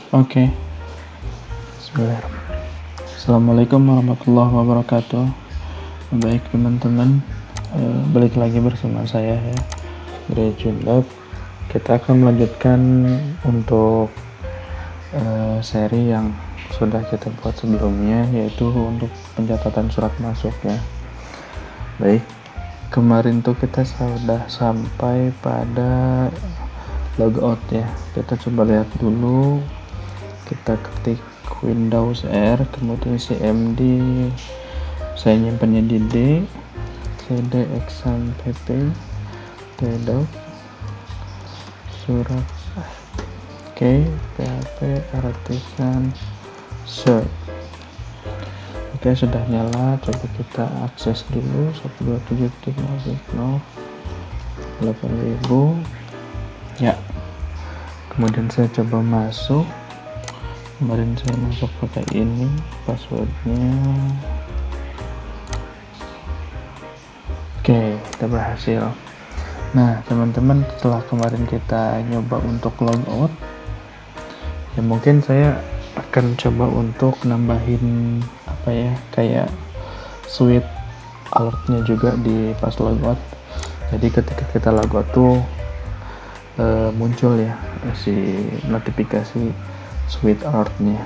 Oke, Bismillahirrahmanirrahim. Assalamualaikum warahmatullahi wabarakatuh. Baik teman-teman, balik lagi bersama saya ya, Graduate Lab. Kita akan melanjutkan untuk seri yang sudah kita buat sebelumnya, yaitu untuk pencatatan surat masuk ya. Baik, kemarin tuh kita sudah sampai pada logout ya. Kita coba lihat dulu. Kita ketik Windows R, kemudian cmd, saya nyimpannya di D, cd exam pp, tdoc, surat, oke, php artisan search. Oke, sudah nyala. Coba kita akses dulu 127.0.0.8000 ya. Kemudian saya coba masuk. Kemarin saya masuk pakai ini passwordnya. Oke, kita berhasil. Nah teman-teman, setelah kemarin kita nyoba untuk logout ya, mungkin saya akan coba untuk nambahin kayak switch alertnya juga di pas logout. Jadi ketika kita logout tuh muncul ya si notifikasi switch alertnya.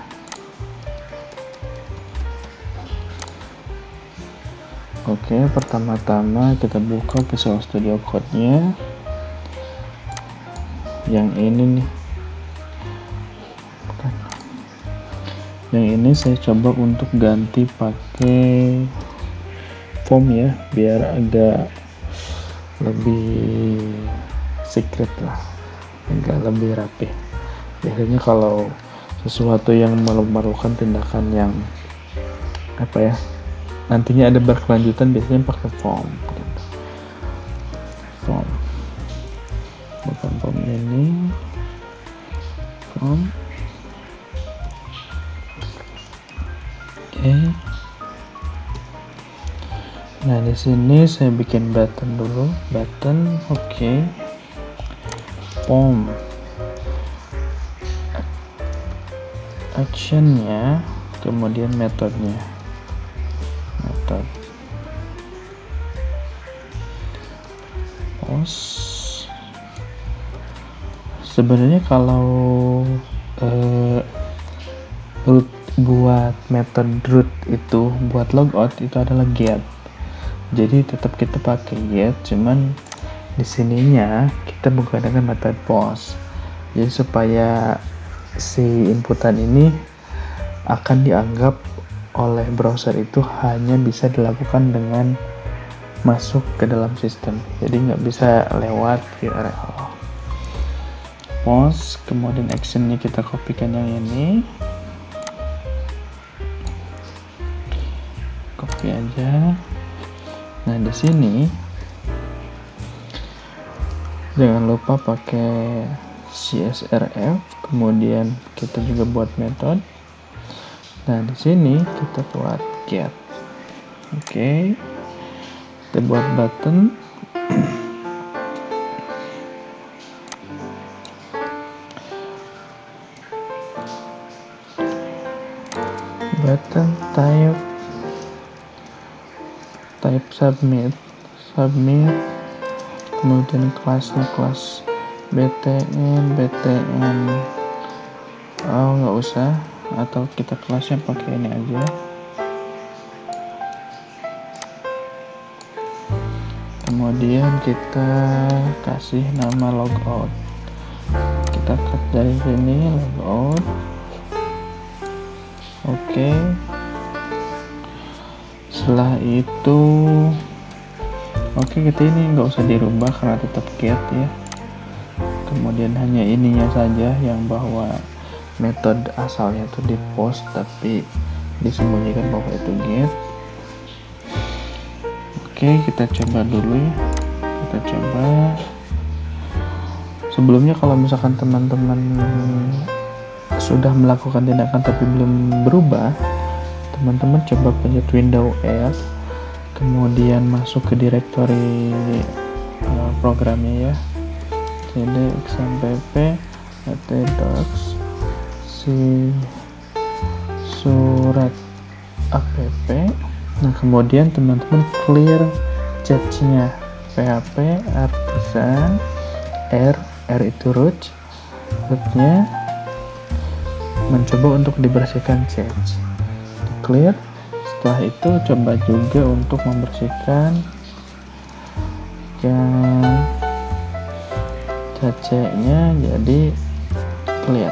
Oke, pertama-tama kita buka Visual Studio Code-nya yang ini nih. Yang ini saya coba untuk ganti pakai form ya, biar agak lebih secret lah, agak lebih rapi. Biasanya kalau sesuatu yang memerlukan tindakan yang nantinya ada berkelanjutan, biasanya pakai form gitu. Form, bukan form ini, form. Oke. Nah di sini saya bikin button dulu, button, oke. Form, actionnya, kemudian metodenya, metode post. Sebenarnya kalau root buat metode root itu buat logout itu adalah get, jadi tetap kita pakai get, cuman di sininya kita menggunakan metode post. Jadi supaya si inputan ini akan dianggap oleh browser itu hanya bisa dilakukan dengan masuk ke dalam sistem, jadi nggak bisa lewat URL. Post, kemudian actionnya kita kopikan yang ini, copy aja. Nah di sini jangan lupa pakai CSRF, kemudian kita juga buat metode. Nah di sini kita buat get. Oke, kita buat button. Button type submit, kemudian kelasnya kelas BTN, nggak usah, atau kita kelasnya pakai ini aja. Kemudian kita kasih nama logout, kita cut dari sini logout. Oke, setelah itu kita ini nggak usah dirubah karena tetap get ya. Kemudian hanya ininya saja yang bahwa metode asalnya itu di post tapi disembunyikan bahwa itu get. Oke, kita coba dulu ya. Kita coba. Sebelumnya kalau misalkan teman-teman sudah melakukan tindakan tapi belum berubah, teman-teman coba pencet Windows S, kemudian masuk ke directory programnya ya, cd exam pp, tdoc, surat app. Nah, kemudian teman-teman clear cache-nya, php artisan r itu rootnya, mencoba untuk dibersihkan cache, clear. Setelah itu coba juga untuk membersihkan yang cache-nya, jadi clear.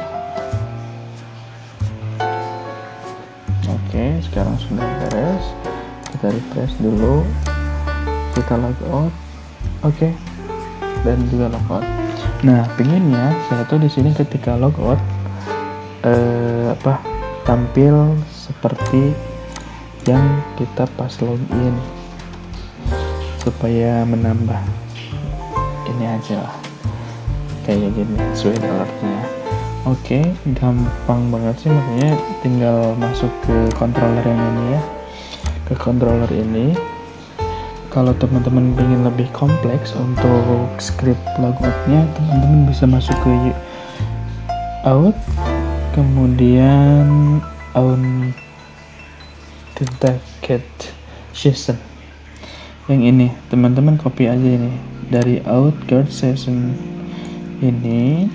Oke, sekarang sudah beres. Kita refresh dulu, kita logout, oke, dan juga logout. Nah, pinginnya saya tuh di sini ketika logout tampil seperti yang kita pas login, supaya menambah ini aja lah, kayak gini suite alertnya. Oke, gampang banget sih, makanya tinggal masuk ke controller yang ini ya, ke controller ini. Kalau teman-teman ingin lebih kompleks untuk script logoutnya, teman-teman bisa masuk ke out, kemudian authentication. Yang ini teman-teman copy aja ini dari authentication ini,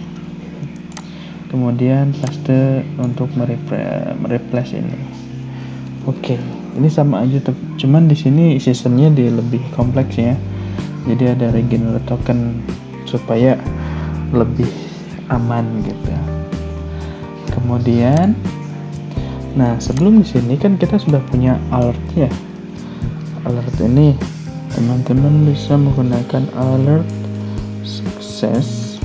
kemudian paste untuk mereplace ini. Oke, ini sama aja tuh, cuman di sini seasonnya dia lebih kompleks ya. Jadi ada regional token supaya lebih aman gitu. Kemudian, nah sebelum di sini kan kita sudah punya alert ya. Alert ini teman-teman bisa menggunakan alert sukses,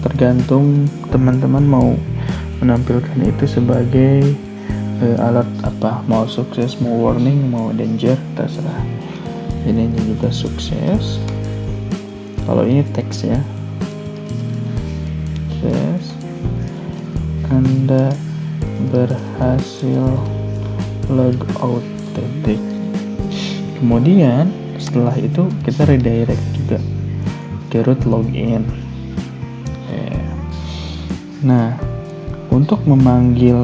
tergantung teman-teman mau menampilkan itu sebagai alert apa, mau sukses, mau warning, mau danger, terserah. Ini juga sukses. Kalau ini teks ya, sukses, Anda berhasil logout titik. Kemudian setelah itu kita redirect juga ke root login. Nah, untuk memanggil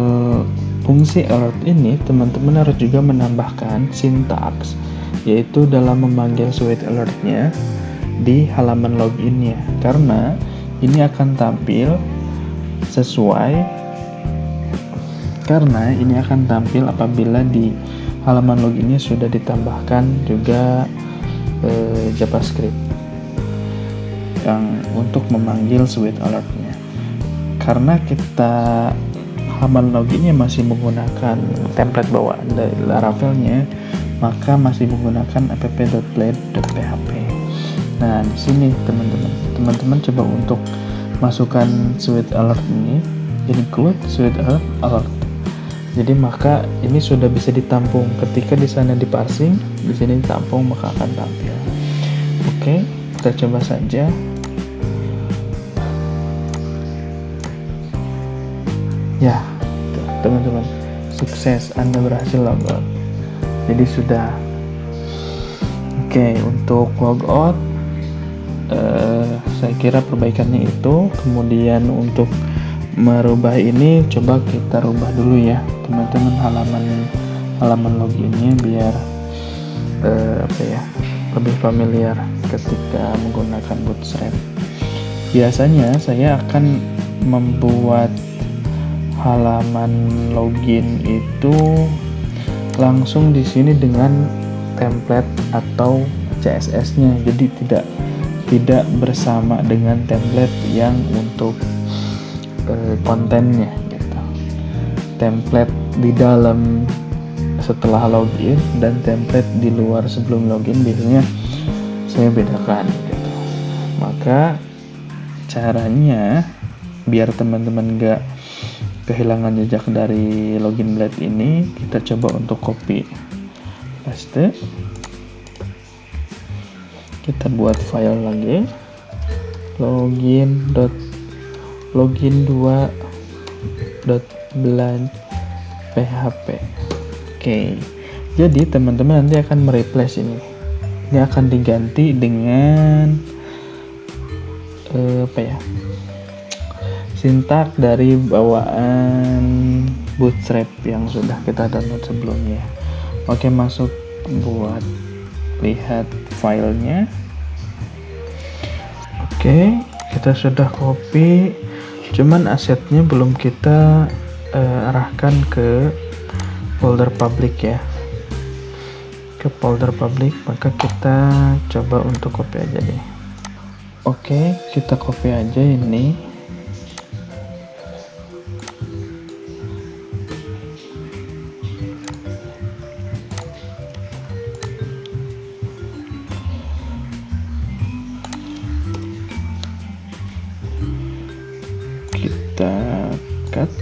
fungsi alert ini, teman-teman harus juga menambahkan sintaks, yaitu dalam memanggil suite alertnya di halaman loginnya, karena ini akan tampil apabila di halaman loginnya sudah ditambahkan juga JavaScript yang untuk memanggil suite alertnya. Karena kita halaman loginnya masih menggunakan template bawaan dari Laravelnya, maka masih menggunakan app.blade.php. Nah, di sini teman-teman coba untuk masukkan suite alert ini, include suite alert. Jadi maka ini sudah bisa ditampung, ketika di sana diparsing, di sini ditampung, maka akan tampil. Oke, kita coba saja. Ya, teman-teman, sukses, Anda berhasil logout. Jadi sudah. Oke, untuk logout saya kira perbaikannya itu. Kemudian untuk merubah ini, coba kita rubah dulu ya teman-teman halaman loginnya, biar lebih familiar ketika menggunakan Bootstrap. Biasanya saya akan membuat halaman login itu langsung di sini dengan template atau CSS-nya, jadi tidak bersama dengan template yang untuk kontennya gitu. Template di dalam setelah login dan template di luar sebelum login biasanya saya bedakan gitu. Maka caranya biar teman-teman gak kehilangan jejak dari login blade ini, kita coba untuk copy paste, kita buat file lagi, login2.blade.php. Oke, jadi teman-teman nanti akan mereplace ini akan diganti dengan sintak dari bawaan Bootstrap yang sudah kita download sebelumnya. Oke, masuk buat lihat filenya. Oke, kita sudah copy, cuman asetnya belum kita arahkan ke folder public ya, ke folder public, maka kita coba untuk copy aja deh. Oke, kita copy aja ini. Kita cut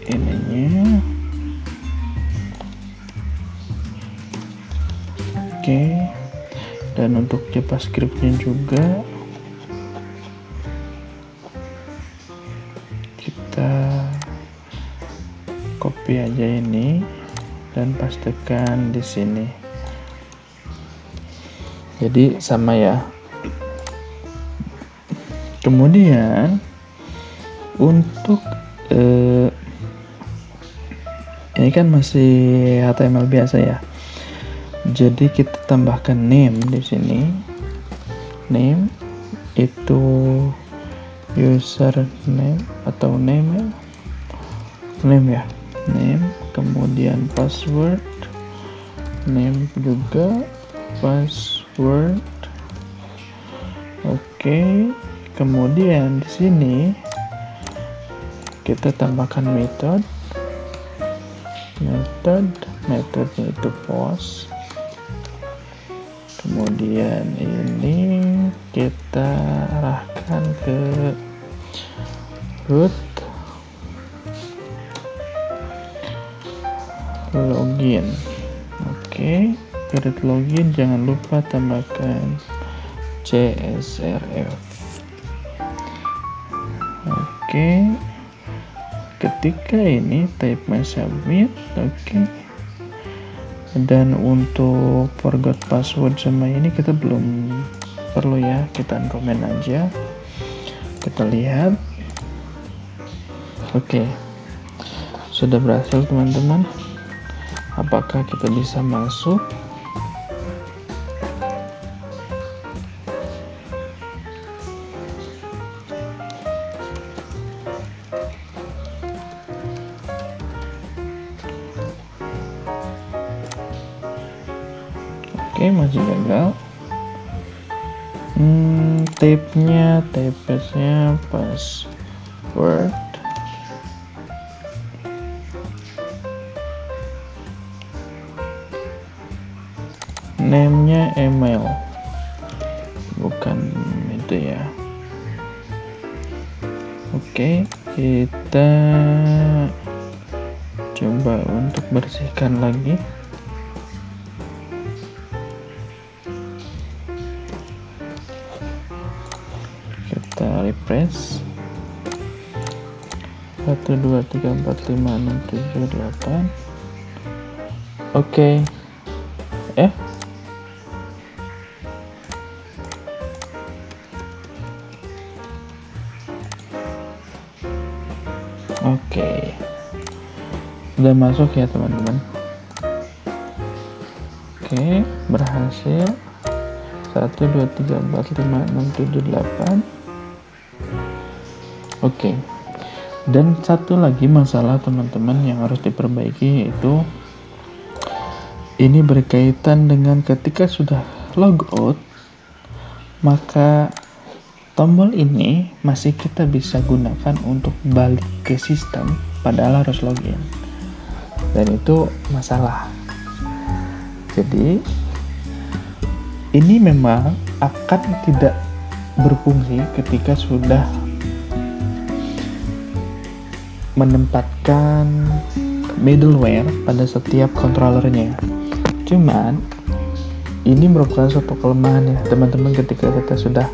ininya. Oke, dan untuk JavaScript-nya juga kita copy aja ini dan pastekan di sini. Jadi sama ya. Kemudian untuk ini kan masih HTML biasa ya. Jadi kita tambahkan name di sini. Name itu username atau name ya. Name, kemudian password, name juga, password. Oke, kemudian di sini kita tambahkan metodenya itu post. Kemudian ini kita arahkan ke root login. Oke, ke root login jangan lupa tambahkan CSRF. Oke, ketika ini type my submit. Oke, dan untuk forgot password sama ini kita belum perlu ya, kita uncomment aja. Kita lihat. Oke, sudah berhasil teman-teman. Apakah kita bisa masuk? Oke, masih gagal. Type-nya password. Name-nya email. Bukan itu ya. Oke, kita coba untuk bersihkan lagi. Kita refresh. 1 2 3 4 5 6 7 8. Oke. Oke, sudah masuk ya teman-teman. Oke, berhasil. 1 2 3 4 5 6 7 8. Oke, dan satu lagi masalah teman-teman yang harus diperbaiki, yaitu ini berkaitan dengan ketika sudah logout, maka tombol ini masih kita bisa gunakan untuk balik ke sistem padahal harus login, dan itu masalah. Jadi ini memang akan tidak berfungsi ketika sudah menempatkan middleware pada setiap controllernya. Cuman ini merupakan suatu kelemahan ya teman-teman, ketika kita sudah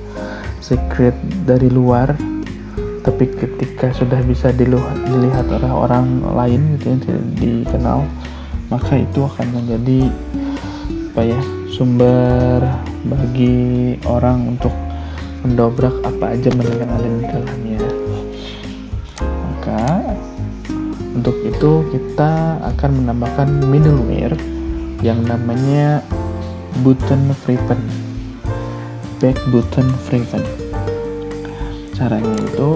secret dari luar, tapi ketika sudah bisa dilihat oleh orang lain gitu ya, tidak dikenal, maka itu akan menjadi sumber bagi orang untuk mendobrak apa aja yang ada di dalamnya. maka untuk itu kita akan menambahkan middleware yang namanya button Freeven, back button Freeven. Caranya itu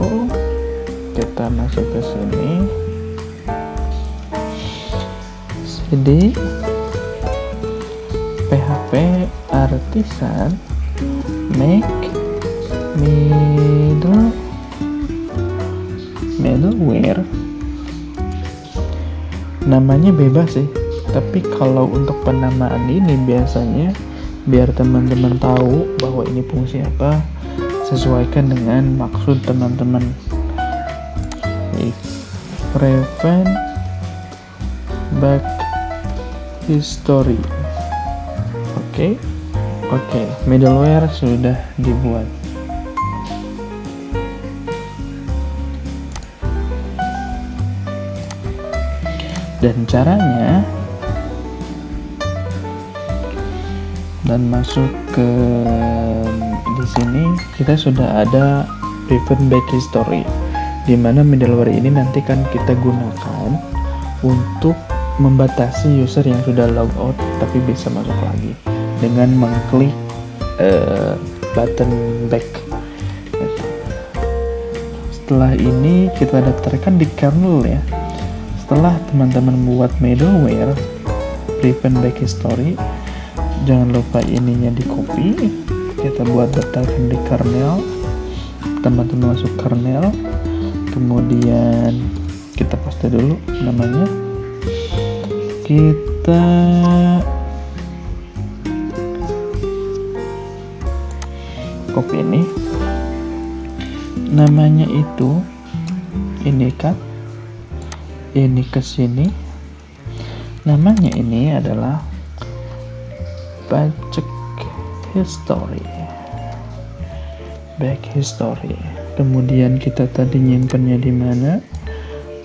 kita masuk ke sini, cd php artisan make middleware. Namanya bebas sih, tapi kalau untuk penamaan ini biasanya biar teman-teman tahu bahwa ini fungsi apa, sesuaikan dengan maksud teman-teman. Prevent back history. Oke, middleware sudah dibuat. Dan caranya, dan masuk ke di sini kita sudah ada prevent back history, di mana middleware ini nanti kan kita gunakan untuk membatasi user yang sudah log out tapi bisa masuk lagi dengan mengklik button back. Setelah ini kita daftarkan di kernel ya. Setelah teman-teman buat middleware prevent back history, jangan lupa ininya di copy, kita buat daftarkan di kernel. Teman-teman masuk kernel, kemudian kita paste dulu namanya, kita copy ini namanya itu, ini kan ini ke sini, namanya ini adalah pacek history, back history. Kemudian kita tadi nyimpennya di mana?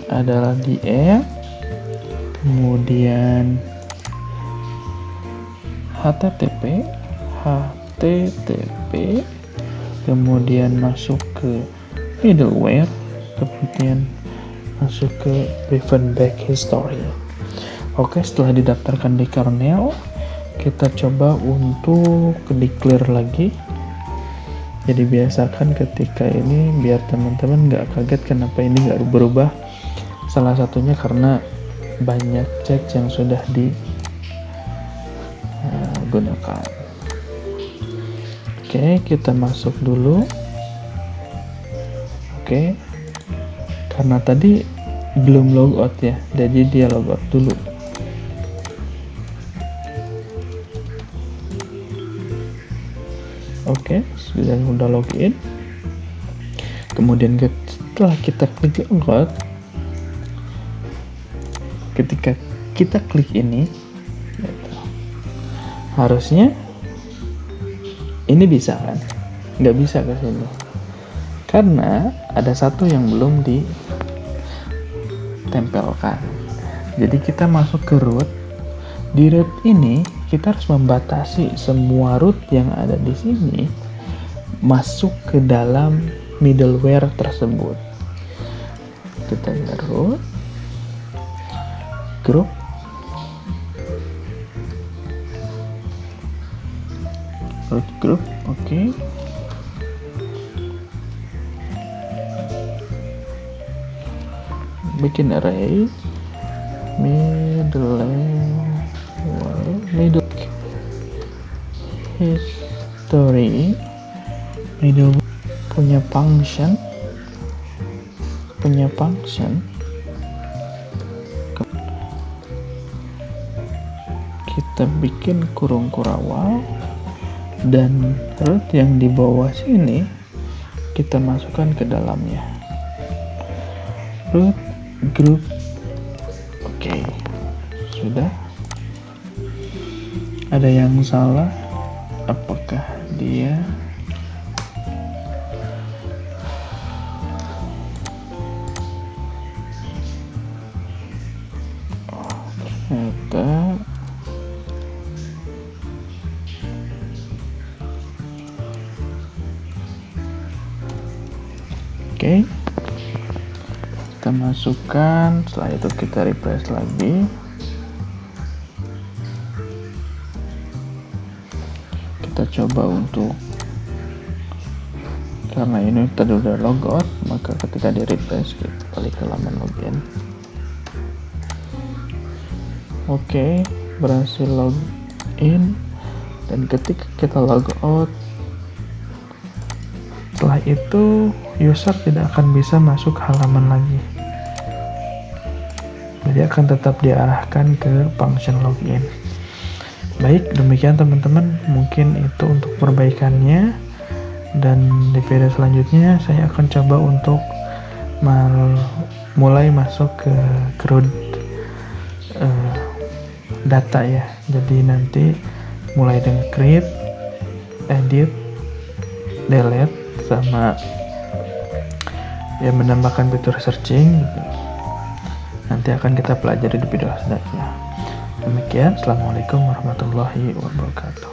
Adalah di app, kemudian http, kemudian masuk ke middleware, kemudian masuk ke prevent back history. Oke, setelah didaftarkan di kernel, kita coba untuk declare lagi. Jadi biasakan ketika ini biar teman-teman nggak kaget kenapa ini nggak berubah. Salah satunya karena banyak chat yang sudah digunakan. Oke, kita masuk dulu. Oke, karena tadi belum logout ya, jadi dia logout dulu. Oke, sudah login. Kemudian setelah kita klik logout, ketika kita klik ini, harusnya ini bisa kan? Nggak bisa ke sini karena ada satu yang belum ditempelkan. Jadi kita masuk ke root. Di root ini kita harus membatasi semua root yang ada di sini masuk ke dalam middleware tersebut. Kita root group, oke. Bikin array middle history. Middle punya function kita bikin kurung kurawal, dan root yang di bawah sini kita masukkan ke dalamnya. Root group. Oke, sudah. Ada yang salah? Apakah dia ternyata oke. kita masukkan, setelah itu kita refresh lagi. Kita coba untuk, karena ini tadi udah logout, maka ketika di refresh kita balik ke halaman login. Oke, berhasil login, dan ketika kita logout, setelah itu user tidak akan bisa masuk halaman lagi, jadi akan tetap diarahkan ke function login. Baik, demikian teman-teman, mungkin itu untuk perbaikannya, dan di video selanjutnya saya akan coba untuk mulai masuk ke CRUD data ya. Jadi nanti mulai dengan create, edit, delete, sama ya menambahkan fitur searching gitu. Nanti akan kita pelajari di video selanjutnya. Demikian, assalamualaikum warahmatullahi wabarakatuh.